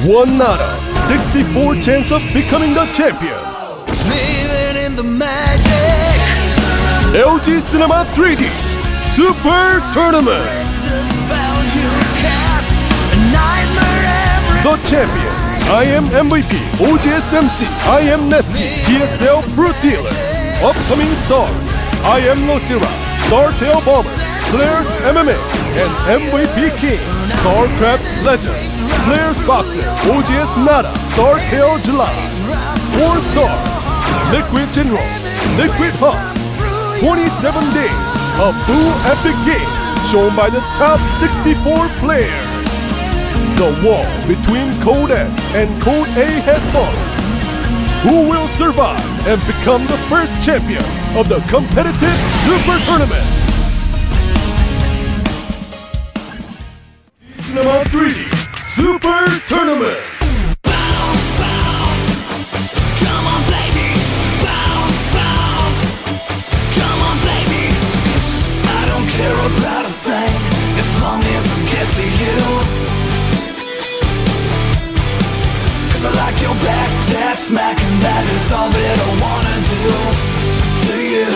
One not a 64 chance of becoming the champion. Living in the magic. LG Cinema 3D Super Tournament. The spell you cast. A nightmare every The champion. I am MVP, OGSMC. I am Nesty, GSL Fruit Dealer. Upcoming stars. I am Ro.64, Startail Bomber, Players MMA, and MVP King, Starcraft Legend, Players Boxer, OGS Nada, Startail July. 4 stars. Liquid General, Liquid Hawk. 27 days of full epic game shown by the top 64 players. The wall between Code S and Code A has fallen. Who will survive and become the first champion of the competitive Super Tournament? Cinema 3D Super Tournament. bounce, bounce. Come on, baby. Bounce, bounce. Come on, baby. I don't care about a thing as long as I get to you. I like your back, that smack, and that is all that I wanna do to you.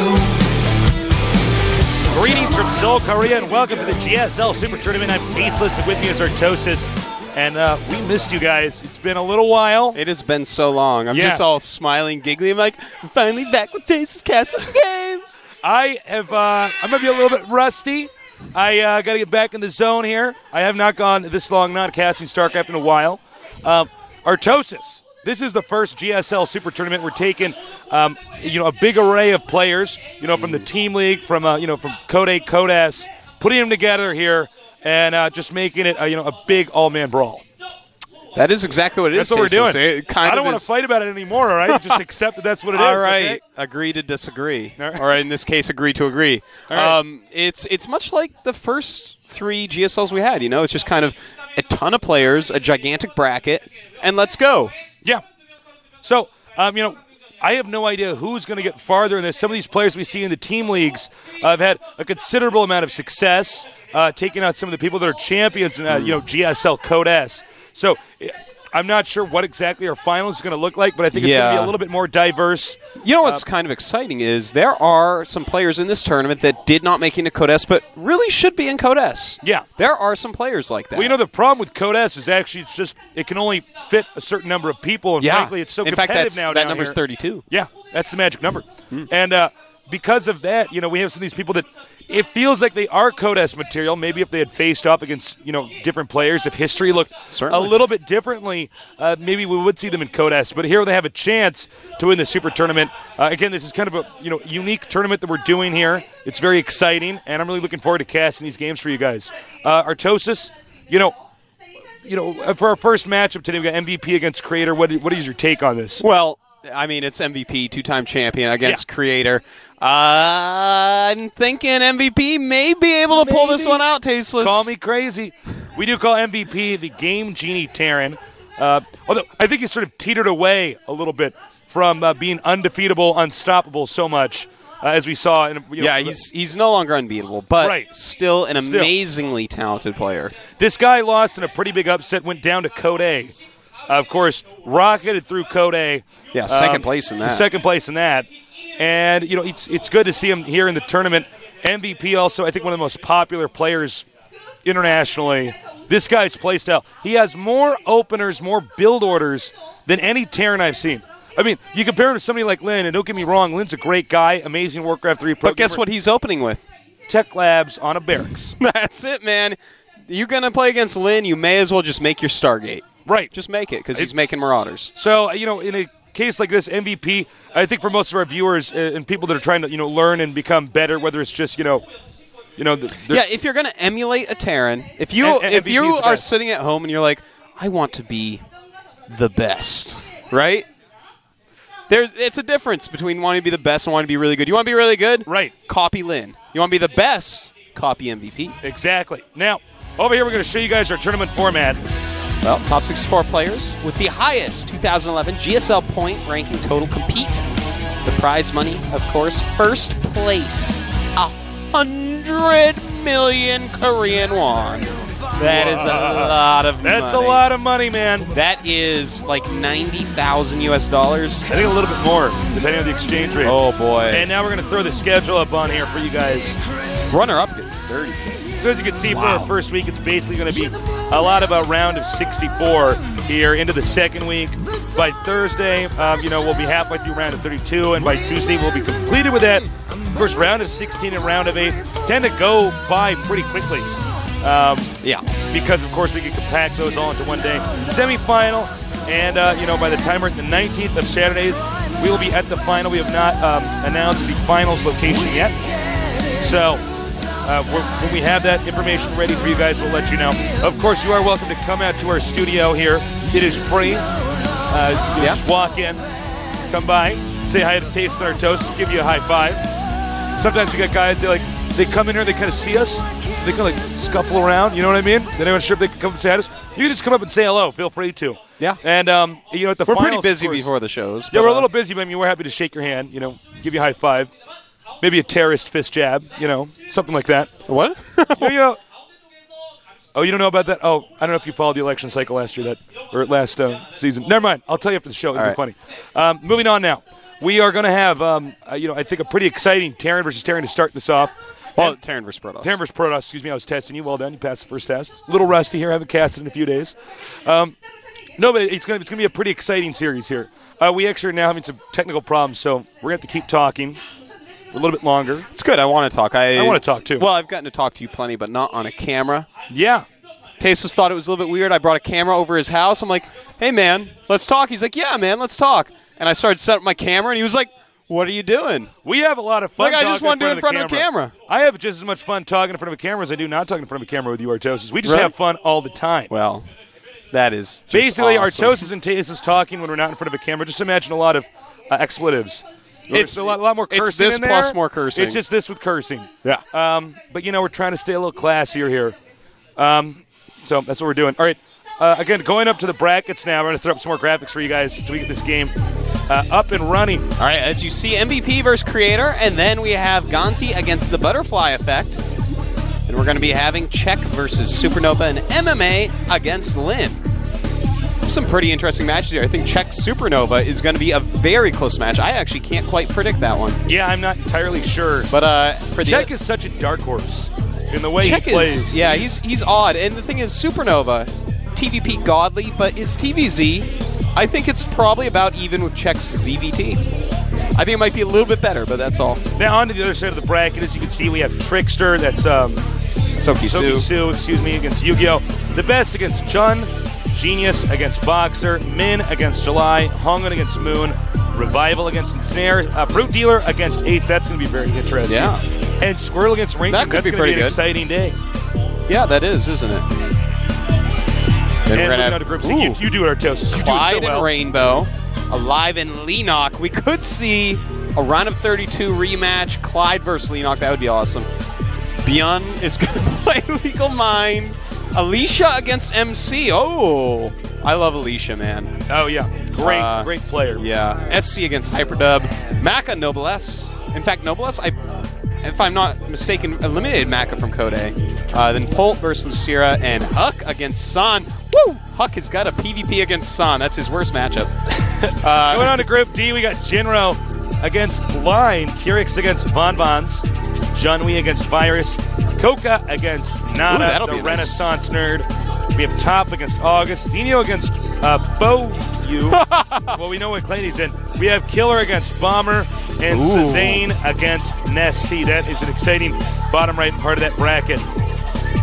Greetings from Seoul, Korea, and welcome to the GSL Super Tournament. I'm Tasteless, and with me is Artosis. And we missed you guys. It's been a little while. It has been so long. I'm just all smiling, giggly. I'm like, I'm finally back with Tasteless Castles Games. I'm going to be a little bit rusty. I got to get back in the zone here. I have not gone this long not casting StarCraft in a while. Artosis, this is the first GSL Super Tournament. We're taking, a big array of players, from the Team League, from Code A, Code S, putting them together here and just making it, a big all-man brawl. That is exactly what it is. That's what we're doing. I don't want to fight about it anymore, all right? Just accept that that's what it is. All right. Okay? Agree to disagree. All right. Or in this case, agree to agree. All right. It's much like the first 3 GSLs we had. It's just kind of a ton of players, a gigantic bracket, and let's go. Yeah. So, I have no idea who's going to get farther in this. Some of these players we see in the team leagues have had a considerable amount of success, taking out some of the people that are champions in, GSL Code S. So, I'm not sure what exactly our finals is going to look like, but I think it's going to be a little bit more diverse. You know what's kind of exciting is there are some players in this tournament that did not make it into Code S, but really should be in Code S. Yeah. There are some players like that. Well, the problem with Code S is actually it can only fit a certain number of people, and frankly, it's so competitive now. That number's 32. Yeah, that's the magic number. And because of that, we have some of these people that it feels like they are Code S material. Maybe if they had faced up against, different players, if history looked a little bit differently, maybe we would see them in Code S. But here they have a chance to win the Super Tournament. Again, this is kind of a unique tournament that we're doing here. It's very exciting, and I'm really looking forward to casting these games for you guys. Artosis, for our first matchup today, we got MVP against Creator. What is your take on this? Well, I mean, it's MVP, 2-time champion against Creator. I'm thinking MVP may be able to pull this one out, Tasteless. Call me crazy. We do call MVP the Game Genie Terran. Although I think he sort of teetered away a little bit from being undefeatable, unstoppable so much as we saw. He's no longer unbeatable, but still an amazingly talented player. This guy lost in a pretty big upset, went down to Code A. Of course, rocketed through Code A. Yeah, second place in that. Second place in that. And, it's good to see him here in the tournament. MVP also, I think, one of the most popular players internationally. This guy's playstyle. He has more openers, more build orders than any Terran I've seen. I mean, you compare him to somebody like Lin, and don't get me wrong, Lin's a great guy, amazing Warcraft 3 pro. But guess what he's opening with? Tech Labs on a barracks. That's it, man. You're going to play against Lin, you may as well just make your Stargate. Right. Just make it, because he's making Marauders. So, in a case like this, MVP, I think for most of our viewers and people that are trying to, learn and become better, whether it's just, if you're going to emulate a Terran, if you are sitting at home and you're like, I want to be the best, right? It's a difference between wanting to be the best and wanting to be really good. You want to be really good? Right. Copy Lin. You want to be the best? Copy MVP. Exactly. Now, over here we're going to show you guys our tournament format. Well, top 64 players with the highest 2011 GSL point ranking total compete. The prize money, of course, first place, 100 million Korean won. That is a lot of money. That's a lot of money, man. That is like 90,000 US dollars. I think a little bit more, depending on the exchange rate. Oh, boy. And now we're going to throw the schedule up on here for you guys. Runner-up gets 30K. So as you can see, for our first week, it's basically going to be a lot of a round of 64 here into the second week. By Thursday, we'll be halfway through round of 32, and by Tuesday, we'll be completed with that. Of course, round of 16 and round of 8 tend to go by pretty quickly. Because, of course, we can compact those all into one day. Semi-final, and, by the time we're at the 19th of Saturdays, we will be at the final. We have not announced the finals location yet. So, when we have that information ready for you guys, we'll let you know. Of course, you are welcome to come out to our studio here. It is free. You just walk in, come by, say hi to Taste on Our Toast, give you a high five. Sometimes we got guys, they come in here, they kind of see us, they kind of like scuffle around, you know what I mean? They're not sure if they can come and say hi to us. You can just come up and say hello, feel free to. Yeah. And, at the we're finals, pretty busy of course, before the shows. Yeah, we're a little busy, but we're happy to shake your hand, give you a high five. Maybe a terrorist fist jab, something like that. What? Oh, you don't know about that? Oh, I don't know if you followed the election cycle last year or last season. Never mind. I'll tell you after the show. It'll be funny. Moving on now. We are going to have, I think a pretty exciting Terran versus Terran to start this off. Well, Terran versus Protoss. Terran versus Protoss. Excuse me. I was testing you. Well done. You passed the first test. A little rusty here. I haven't casted in a few days. No, but it's going to be a pretty exciting series here. We actually are now having some technical problems, so we're going to have to keep talking a little bit longer. It's good. I want to talk. I want to talk, too. Well, I've gotten to talk to you plenty, but not on a camera. Yeah. Tasteless thought it was a little bit weird. I brought a camera over his house. I'm like, hey, man, let's talk. He's like, yeah, man, let's talk. And I started setting up my camera, and he was like, what are you doing? We have a lot of fun. Like, I just want to do it in front of a camera. I have just as much fun talking in front of a camera as I do not talking in front of a camera with you, Artosis. We just have fun all the time. Well, that is just basically awesome. Artosis and Tasteless talking when we're not in front of a camera. Just imagine a lot of expletives. It's a lot more cursing. It's this in there. plus more cursing. It's just this with cursing. Yeah. But we're trying to stay a little classier here. So that's what we're doing. All right. Again, going up to the brackets now. We're going to throw up some more graphics for you guys so we get this game up and running. All right. As you see, MVP versus Creator, and then we have Gonzi against the Butterfly Effect. And we're going to be having Czech versus Supernova and MMA against Lynn. Some pretty interesting matches here. I think Czech Supernova is going to be a very close match. I actually can't quite predict that one. Yeah, I'm not entirely sure. But for Czech is such a dark horse in the way Czech he plays. He's odd. And the thing is, Supernova, TVP godly, but his TVZ, I think it's probably about even with Czech's ZVT. I think it might be a little bit better, but that's all. Now on to the other side of the bracket, as you can see, we have Trickster. That's Soki Su, against Yu-Gi-Oh! The Best against Chun. Genius against Boxer, Min against July, Hongun against Moon, Revival against Ensnare, Brute Dealer against Ace. That's going to be very interesting. Yeah. And Squirrel against Rinkin. That's going to be an exciting day. Yeah, that is, isn't it? Then we're going to have Group C. You do it, Artosis. You Clyde do it so well. and Rainbow, Alive and Leenock. We could see a round of 32 rematch, Clyde versus Leenock. That would be awesome. Byun is going to play Legal Mind. Alicia against MC. Oh, I love Alicia, man. Oh, yeah. Great player. Yeah. SC against Hyperdub. Maka Noblesse. In fact, Noblesse, if I'm not mistaken, eliminated Maka from Code A. Then Polt versus Lucira and Huck against San. Woo! Huck has got a PvP against San. That's his worst matchup. Going on to Group D, we got Jinro against Line. Kyrix against Von Vons. Junwei against Virus. Koka against Nana, the Renaissance Nerd. We have Top against August. Zenio against Bo Yu. Well, we know what clade he's in. We have Killer against Bomber. And Suzanne against Nesty. That is an exciting bottom right part of that bracket.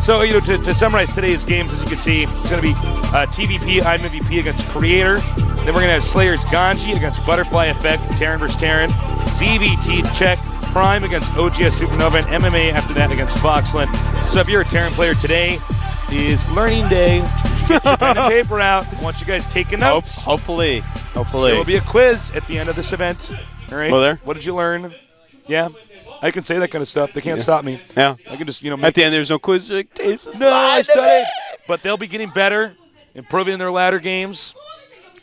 So, to summarize today's games, as you can see, it's going to be TVP, I'm MVP against Creator. Then we're going to have Slayer's Ganji against Butterfly Effect, Terran versus Terran. ZVT Czech Prime against OGS Supernova, and MMA after that against Foxland. So if you're a Terran player, today is learning day. Get your pen and paper out. I want you guys taking notes. Hopefully. There will be a quiz at the end of this event. All right. Will there? What did you learn? Yeah. I can say that kind of stuff. They can't stop me. Yeah. I can just, at the end, there's no quiz. Like, no, I studied. But they'll be getting better, improving their ladder games.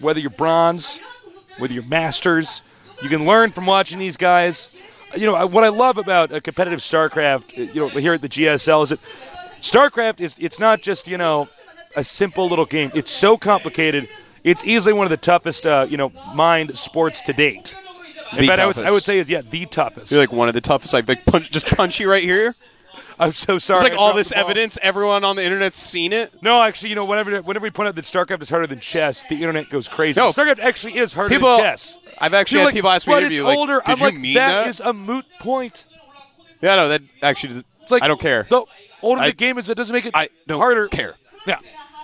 Whether you're bronze, whether you're masters, you can learn from watching these guys. What I love about a competitive StarCraft, here at the GSL is that StarCraft it's not just, you know, a simple little game. It's so complicated. It's easily one of the toughest, mind sports to date. In fact, I would say is the toughest. You're like one of the toughest. I like punch you right here. I'm so sorry. It's like all this evidence. Everyone on the internet's seen it. No, actually, you know, whenever we point out that StarCraft is harder than chess, the internet goes crazy. No, StarCraft actually is harder than chess. I've actually had people ask me in the interview, it's older. Did you mean that? That is a moot point. Yeah, no, that actually. It's like, I don't care. The older the game is, it doesn't make it harder. Care. Yeah,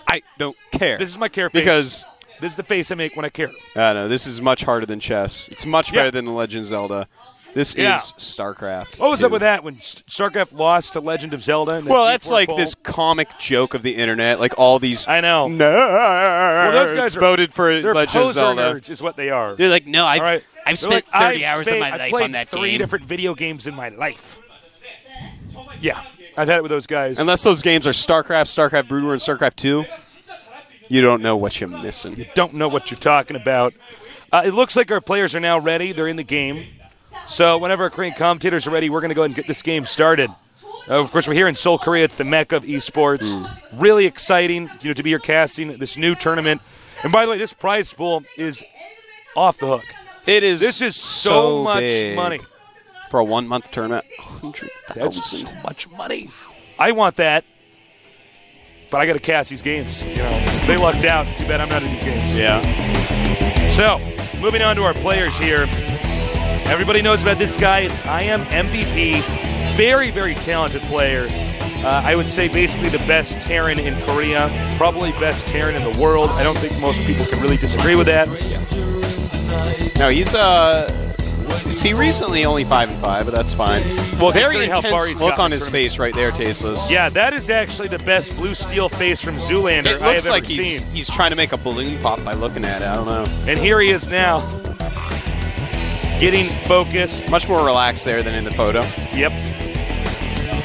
I don't care. This is my care face. Because this is the face I make when I care. No, this is much harder than chess. It's much better than The Legend of Zelda. This is StarCraft. What was up with that when StarCraft lost to Legend of Zelda? Well, that's like this comic joke of the internet. Like all these. I know. Well, those guys voted for Legend of Zelda. Nerds is what they are. They're like, no, I've spent 30 hours of my life on that game. I've played 3 different video games in my life. Yeah, I've had it with those guys. Unless those games are StarCraft, StarCraft Brood War, and StarCraft 2, you don't know what you're missing. You don't know what you're talking about. It looks like our players are now ready. They're in the game. So whenever our Korean commentators are ready, we're going to go ahead and get this game started. Of course, we're here in Seoul, Korea. It's the mecca of esports. Really exciting, to be here casting this new tournament. And by the way, this prize pool is off the hook. It is. This is so much money for a 1-month tournament. That's so much money. I want that, but I got to cast these games. They lucked out. Too bad I'm not in these games. Yeah. So moving on to our players here. Everybody knows about this guy. It's I Am MVP. Very, very talented player. I would say basically the best Terran in Korea. Probably best Terran in the world. I don't think most people can really disagree with that. No, he recently only 5-5, but that's fine. Well, very intense look on his face right there, Tasteless. Yeah, that is actually the best blue steel face from Zoolander I have ever seen. He's trying to make a balloon pop by looking at it. I don't know. And here he is now. Getting focused. Much more relaxed there than in the photo. Yep.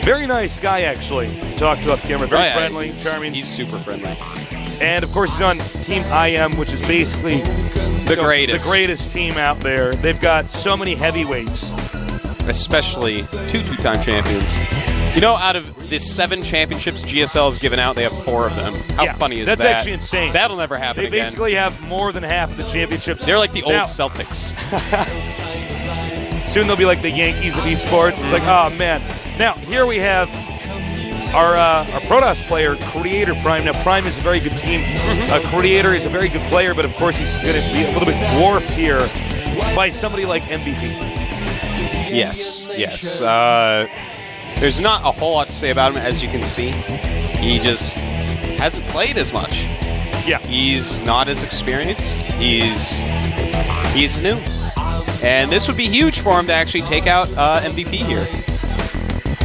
Very nice guy, actually, to talk to up camera. Very friendly, charming. He's super friendly. And, of course, he's on Team IM, which is basically the greatest team out there. They've got so many heavyweights. Especially 2 two-time champions. Out of the 7 championships GSL has given out, they have 4 of them. How funny is that? That's actually insane. That'll never happen again. They basically have more than half of the championships. They're like the old Celtics. Soon they'll be like the Yankees of esports. It's like, oh, man. Now, here we have our Protoss player, Creator Prime. Now, Prime is a very good team. Creator is a very good player, but, of course, he's going to be a little bit dwarfed here by somebody like MVP. Yes. There's not a whole lot to say about him, as you can see. He just hasn't played as much. Yeah. He's not as experienced. He's new. And this would be huge for him to actually take out MVP here.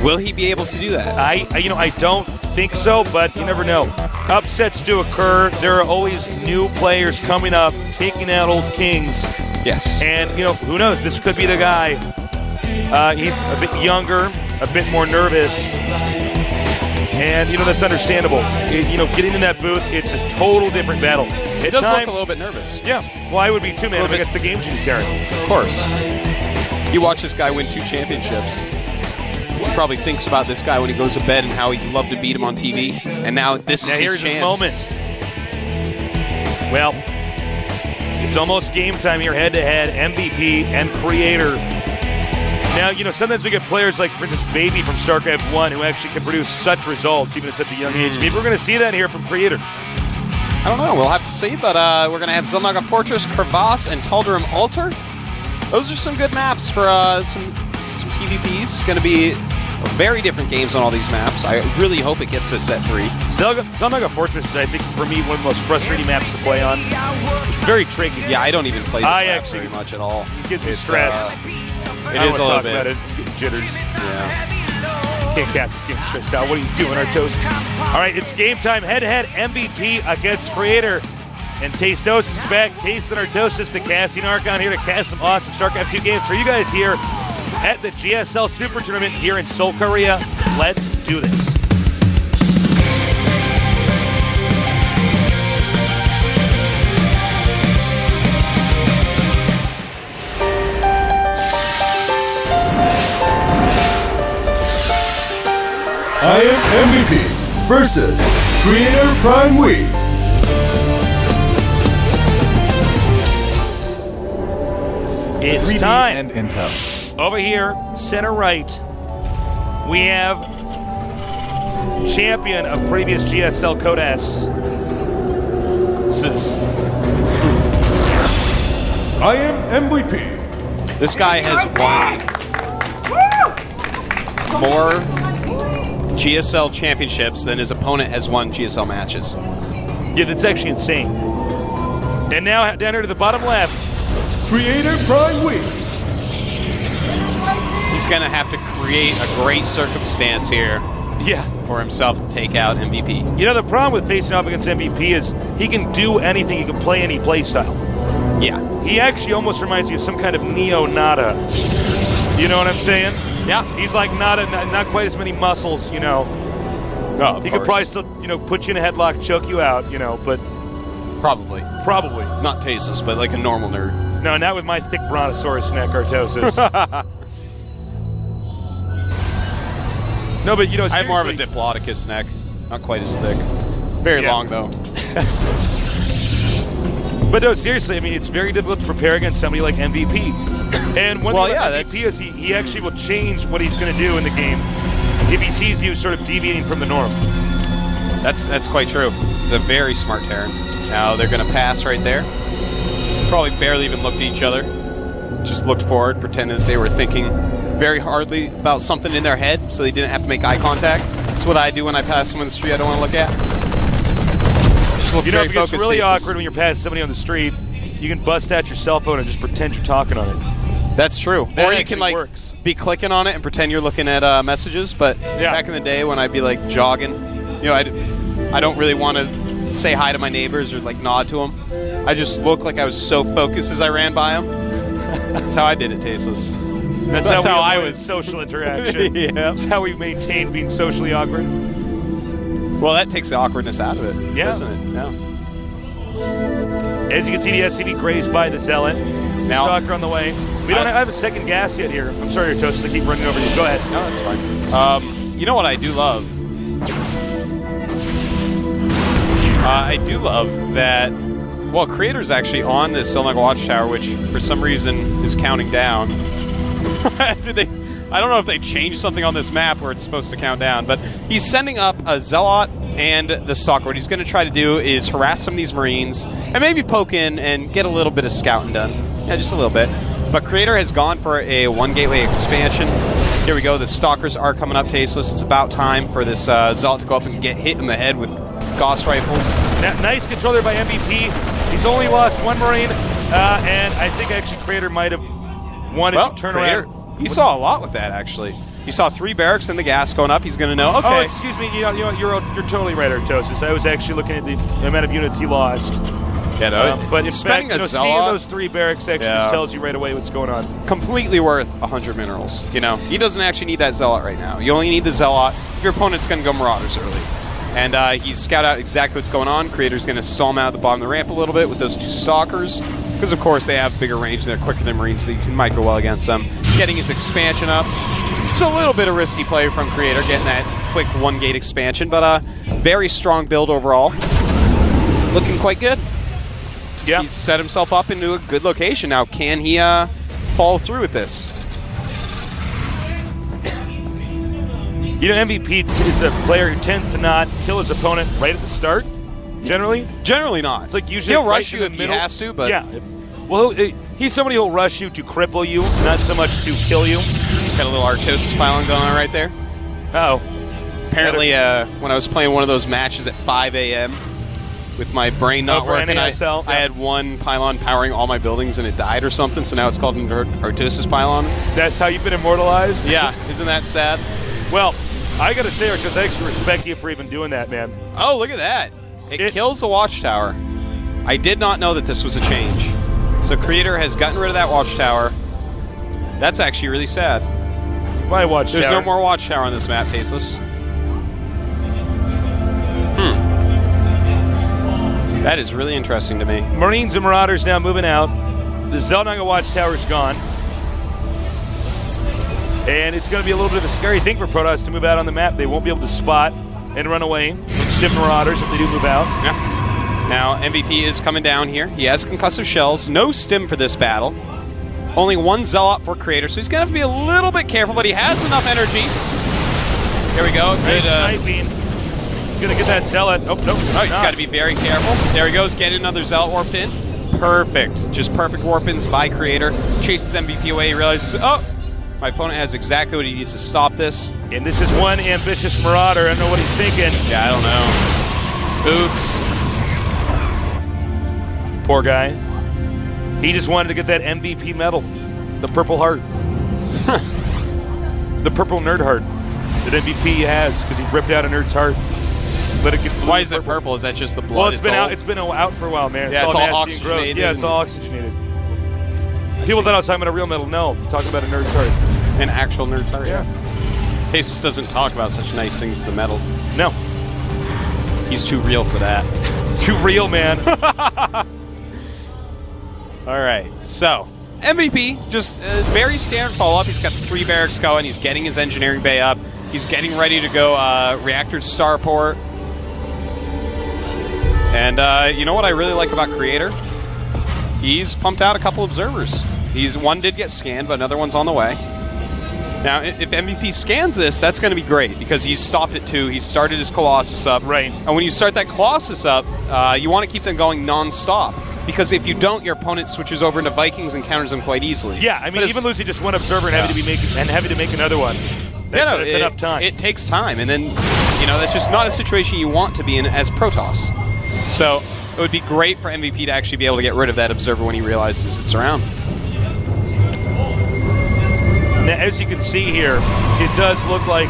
Will he be able to do that? I don't think so, but you never know. Upsets do occur. There are always new players coming up, taking out old kings. Yes. And, who knows? This could be the guy. He's a bit younger, a bit more nervous. And, that's understandable. Getting in that booth, it's a total different battle. It does look a little bit nervous. Yeah. Well, I would be too, man, if against the game genie Terran. Of course. You watch this guy win 2 championships. He probably thinks about this guy when he goes to bed and how he'd love to beat him on TV. And now this is his chance. His moment. Well, it's almost game time here, head-to-head, MVP and Creator. Now, sometimes we get players like, for instance, Baby from StarCraft 1 who actually can produce such results even at such a young age. Maybe we're going to see that here from Creator. I don't know. We'll have to see, but we're going to have Zelnaga Fortress, Crevasse, and Tal'Darim Altar. Those are some good maps for some TVPs. Going to be very different games on all these maps. I really hope it gets to set 3. Zelnaga Fortress is, I think, for me, one of the most frustrating maps to play on. It's very tricky. Yeah, I don't even play this map very much at all. It gives me stress. It is a little bit. About it. Jitters. Yeah. Can't cast this game stressed out. What are you doing, Artosis? All right, it's game time. Head-to-head MVP against Creator. And Tastosis is back. Taste and Artosis, the casting Archon, here to cast some awesome StarCraft 2 games for you guys here at the GSL Super Tournament here in Seoul, Korea. Let's do this. I Am MVP. versus Creator Prime Week. It's 3D time. and Intel. Over here, center right, we have champion of previous GSL Code S. This is I am MVP. This guy has won more GSL championships than his opponent has won GSL matches. Yeah, that's actually insane. And now down here to the bottom left, Creator Prime Week. He's going to have to create a great circumstance here yeah. for himself to take out MVP. You know, the problem with facing off against MVP is he can do anything, he can play any play style. Yeah. He actually almost reminds me of some kind of Neo-Nada. You know what I'm saying? Yeah. He's like Nada, not quite as many muscles, you know. Oh, he could probably still, you know, put you in a headlock, choke you out, you know, but... Probably. Not tasteless, but like a normal nerd. No, not with my thick brontosaurus neck, Artosis. No, but, you know, seriously, I have more of a Diplodocus neck. Not quite as thick. Very long, though. But no, seriously, I mean, it's very difficult to prepare against somebody like MVP. And one thing about MVP is he actually will change what he's going to do in the game if he sees you sort of deviating from the norm. That's quite true. It's a very smart Terran. Now they're going to pass right there. Probably barely even looked at each other. Just looked forward, pretended that they were thinking very hardly about something in their head, so they didn't have to make eye contact. That's what I do when I pass someone in the street I don't want to look at. Just look very focused. It's really awkward when you're passing somebody on the street. You can bust out your cell phone and just pretend you're talking on it. That's true. That or you can like be clicking on it and pretend you're looking at messages. But back in the day when I'd be like jogging, you know, I don't really want to say hi to my neighbors or like nod to them. I just looked like I was so focused as I ran by them. That's how I did it, Tasteless. That's how I was social interaction. Yeah, that's how we maintained being socially awkward. Well, that takes the awkwardness out of it, doesn't it? Yeah. As you can see, the SCV grazed by the Zealot. Now, Stalker on the way. We don't have a second gas yet here. I'm sorry, Toast, I keep running over you. Go ahead. No, that's fine. You know what I do love? I do love that, well, Creator's actually on this Selnaga Watchtower, which for some reason is counting down. I don't know if they changed something on this map where it's supposed to count down, but he's sending up a Zealot and the Stalker. What he's going to try to do is harass some of these Marines and maybe poke in and get a little bit of scouting done. Yeah, just a little bit. But Creator has gone for a one gateway expansion. Here we go. The Stalkers are coming up, Tasteless. It's about time for this Zealot to go up and get hit in the head with Gauss rifles. Nice control there by MVP. He's only lost one Marine, and I think actually Creator might have wanted to turn around. He saw a lot with that, actually. He saw 3 barracks and the gas going up. He's going to know, okay. Oh, excuse me. You know, you're totally right, Artosis. I was actually looking at the amount of units he lost. Yeah, no, but in fact, seeing those 3 barracks actually just tells you right away what's going on. Completely worth 100 minerals. You know, he doesn't actually need that Zealot right now. You only need the Zealot if your opponent's going to go Marauders early. And he's scouted out exactly what's going on. Creator's going to stall him out at the bottom of the ramp a little bit with those 2 Stalkers. Because, of course, they have bigger range and they're quicker than Marines, so you might go well against them. Getting his expansion up. It's a little bit of risky play from Creator, getting that quick 1-gate expansion, but very strong build overall. Looking quite good. Yeah. He's set himself up into a good location. Now, can he follow through with this? You know, MVP is a player who tends to not kill his opponent right at the start, generally. Generally not. It's like usually he'll right rush you if he has to, but... Yeah. Well, he's somebody who'll rush you to cripple you, not so much to kill you. Got a little Artosis pylon going on right there. Oh. Apparently, when I was playing one of those matches at 5 a.m., with my brain not working, I had one pylon powering all my buildings and it died or something, so now it's called an Artosis pylon. That's how you've been immortalized? Yeah. Isn't that sad? Well, I gotta say, Artosis, I actually respect you for even doing that, man. Oh, look at that. It kills the Watchtower. I did not know that this was a change. So Creator has gotten rid of that Watchtower. That's actually really sad. Why Watchtower? There's no more Watchtower on this map, Tasteless. That is really interesting to me. Marines and Marauders now moving out. The Zelnaga Watchtower is gone. And it's going to be a little bit of a scary thing for Protoss to move out on the map. They won't be able to spot. and run away from Stim Marauders if they do move out. Yeah. Now, MVP is coming down here. He has concussive shells. No Stim for this battle. Only one Zealot for Creator, so he's going to have to be a little bit careful, but he has enough energy. Here we go. Good sniping. He's going to get that Zealot. Oh, no. Oh, he's got to be very careful. There he goes, getting another Zealot warped in. Perfect. Just perfect warp-ins by Creator. Chases MVP away. He realizes, oh, my opponent has exactly what he needs to stop this. And this is one ambitious Marauder. I don't know what he's thinking. Yeah, I don't know. Oops. Poor guy. He just wanted to get that MVP medal. The purple heart. The purple nerd heart that MVP has because he ripped out a nerd's heart. But it gets Why is it purple? Is that just the blood? Well, it's been out for a while, man. Yeah, it's all nasty and gross. oxygenated. Yeah, it's all oxygenated. People thought I was talking about a real medal. No, I'm talking about a nerd's heart. An actual nerd's heart? Yeah. Tasteless doesn't talk about such nice things as a medal. No. He's too real for that. Too real, man. All right, so MVP, just very standard follow-up. He's got the 3 barracks going. He's getting his engineering bay up. He's getting ready to go reactor to starport. And you know what I really like about Creator? He's pumped out a couple observers. One did get scanned, but another one's on the way. Now, if MVP scans this, that's going to be great because he's stopped at 2. He's started his Colossus up. Right. And when you start that Colossus up, you want to keep them going non-stop. Because if you don't, your opponent switches over into Vikings and counters them quite easily. Yeah, I mean, even losing just one observer and having to make another one. That's enough time. It takes time, and then that's just not a situation you want to be in as Protoss. So it would be great for MVP to actually be able to get rid of that observer when he realizes it's around. Now, as you can see here, it does look like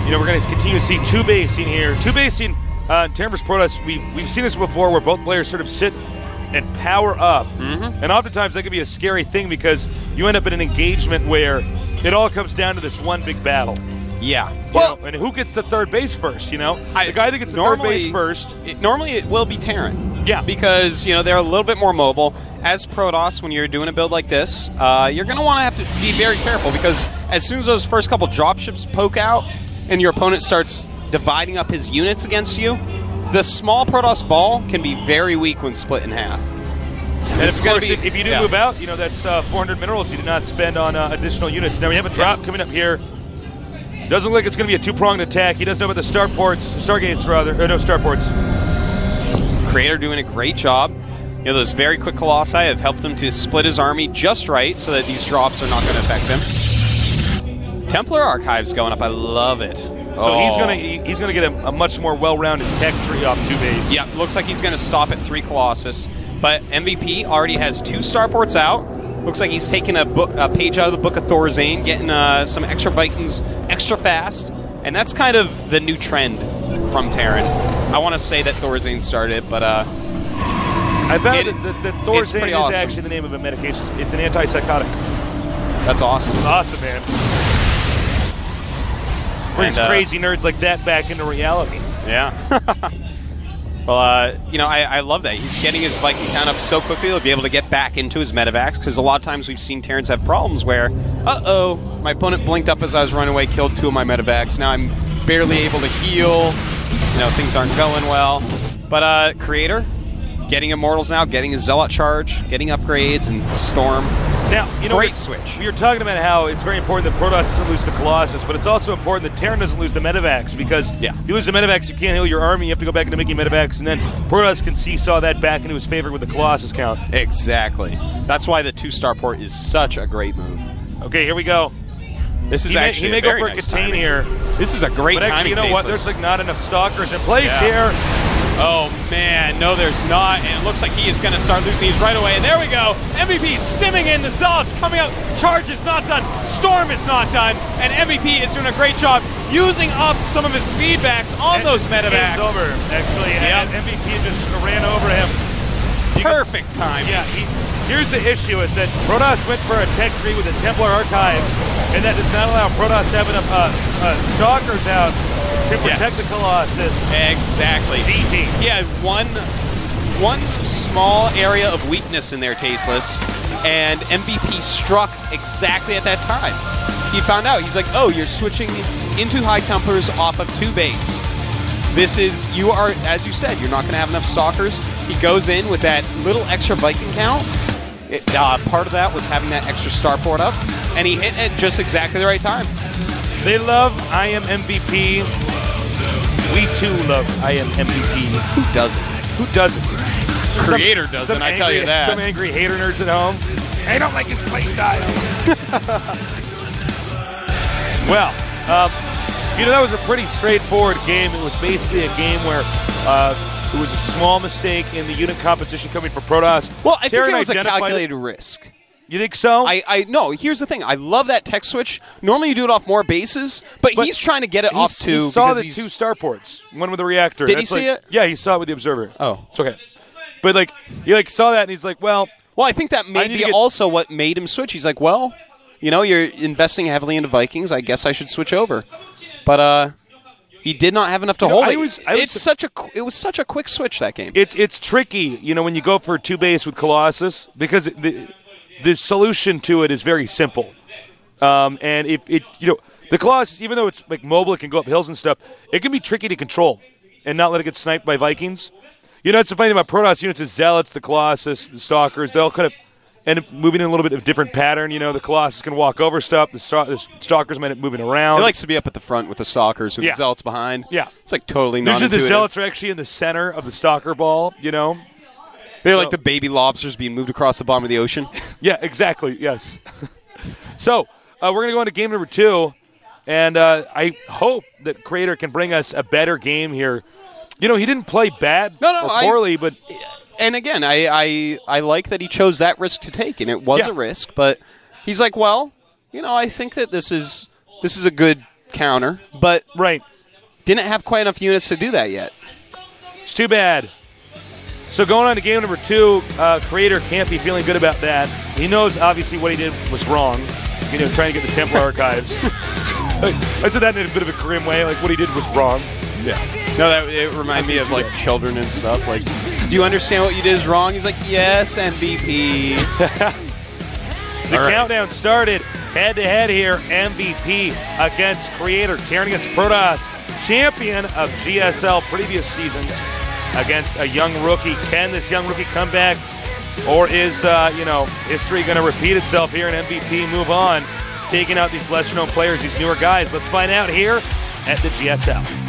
we're going to continue to see 2 basing here. 2 basing. In terms of Protoss, we've seen this before where both players sort of sit and power up. Mm-hmm. And oftentimes that can be a scary thing because you end up in an engagement where it all comes down to this one big battle. Yeah. And who gets the 3rd base first, the guy that gets the 3rd base first. Normally it will be Terran. Yeah. Because, they're a little bit more mobile. As Protoss, when you're doing a build like this, you're going to want to have to be very careful because as soon as those first couple dropships poke out and your opponent starts dividing up his units against you, the small Protoss ball can be very weak when split in half. And of course, if you do move out, that's 400 minerals you did not spend on additional units. Now we have a drop coming up here. Doesn't look like it's going to be a 2-pronged attack. He doesn't know about the Stargates rather, or no, starports. Creator doing a great job. Those very quick Colossi have helped him to split his army just right so that these drops are not going to affect him. Templar Archives going up. I love it. So he's gonna get a much more well-rounded tech tree off 2 base. Yeah, looks like he's gonna stop at 3 Colossus. But MVP already has 2 starports out. Looks like he's taking a page out of the Book of Thorazane, getting some extra Vikings extra fast, and that's kind of the new trend from Terran. I want to say that Thorazane started, but I found that Thorazane is awesome. actually the name of a medication. It's an antipsychotic. That's awesome. It's awesome, man. Brings crazy nerds like that back into reality. Yeah. Well, I love that. He's getting his Viking count up so quickly he'll be able to get back into his medevacs, because a lot of times we've seen Terrans have problems where, my opponent blinked up as I was running away, killed 2 of my medevacs. Now I'm barely able to heal. Things aren't going well. But Creator, getting Immortals now, getting his Zealot charge, getting upgrades, and Storm. Now, great switch. We were talking about how it's very important that Protoss doesn't lose the Colossus, but it's also important that Terran doesn't lose the medevacs, because if you lose the medevacs, you can't heal your army. You have to go back into making medevacs, and then Protoss can seesaw that back into his favor with the Colossus count. Exactly. That's why the 2-starport is such a great move. Okay, here we go. This is actually he may go for a contain here. This is a great timing. But actually, you know what? There's not enough stalkers in place here. Oh, man. No, there's not. And it looks like he is going to start losing these right away. And there we go. MVP stimming in. The Zealots coming out. Charge is not done. Storm is not done. And MVP is doing a great job using up some of his feedbacks on those medevacs. It's over, actually. And MVP just ran over him. Perfect time. Yeah. Here's the issue, is that Protoss went for a tech tree with the Templar Archives, and that does not allow Protoss to have enough stalkers out to protect the Colossus. Exactly. GT. He had one small area of weakness in there, Tasteless, and MVP struck exactly at that time. he found out. He's like, oh, you're switching into high tempers off of 2 base. This is, you are, as you said, you're not going to have enough stalkers. He goes in with that little extra Viking count. Part of that was having that extra starport up, and he hit at just exactly the right time. They love I Am MVP. We too love I Am MVP. Who doesn't? Who doesn't? Creator doesn't, I tell you that. Some angry hater nerds at home. I don't like his play style. Well, that was a pretty straightforward game. It was basically a game where it was a small mistake in the unit composition coming from Protoss. Well, I think it was a calculated risk. You think so? No, here's the thing. I love that tech switch. Normally you do it off more bases, but he's trying to get it off 2. He saw the 2 starports, one with the reactor. Did he see it? Yeah, he saw it with the observer. Oh. It's okay. But, he saw that, and he's like, well... Well, I think that may be also what made him switch. He's like, well, you're investing heavily into Vikings. I guess I should switch over. But he did not have enough to hold it. It was such a quick switch, that game. It's tricky, when you go for 2 base with Colossus, because the solution to it is very simple. And the Colossus, even though it's mobile, it can go up hills and stuff, it can be tricky to control and not let it get sniped by Vikings. It's the funny thing about Protoss units is Zealots, the Colossus, the Stalkers, they all kind of end up moving in a little bit of a different pattern. The Colossus can walk over stuff, the Stalkers might end up moving around. It likes to be up at the front with the Stalkers, with the Zealots behind. Yeah. It's totally non-intuitive. Usually the Zealots are actually in the center of the Stalker ball, They're like the baby lobsters being moved across the bottom of the ocean. Yeah, exactly, yes. So, we're going to go into game number 2, and I hope that Creator can bring us a better game here. He didn't play bad or poorly, but... And again, I like that he chose that risk to take, and it was a risk, but he's like, well, I think that this is a good counter, but didn't have quite enough units to do that yet. It's too bad. So going on to game number 2, Creator can't be feeling good about that. He knows, obviously, what he did was wrong, trying to get the Templar Archives. I said that in a bit of a grim way, what he did was wrong. Yeah. No, it reminded me of children and stuff. Do you understand what you did is wrong? He's like, yes, MVP. The countdown started head-to-head here. MVP against Creator, tearing against Protoss, champion of GSL previous seasons, against a young rookie. Can this young rookie come back? Or is, history going to repeat itself here and MVP move on, taking out these lesser-known players, these newer guys? Let's find out here at the GSL.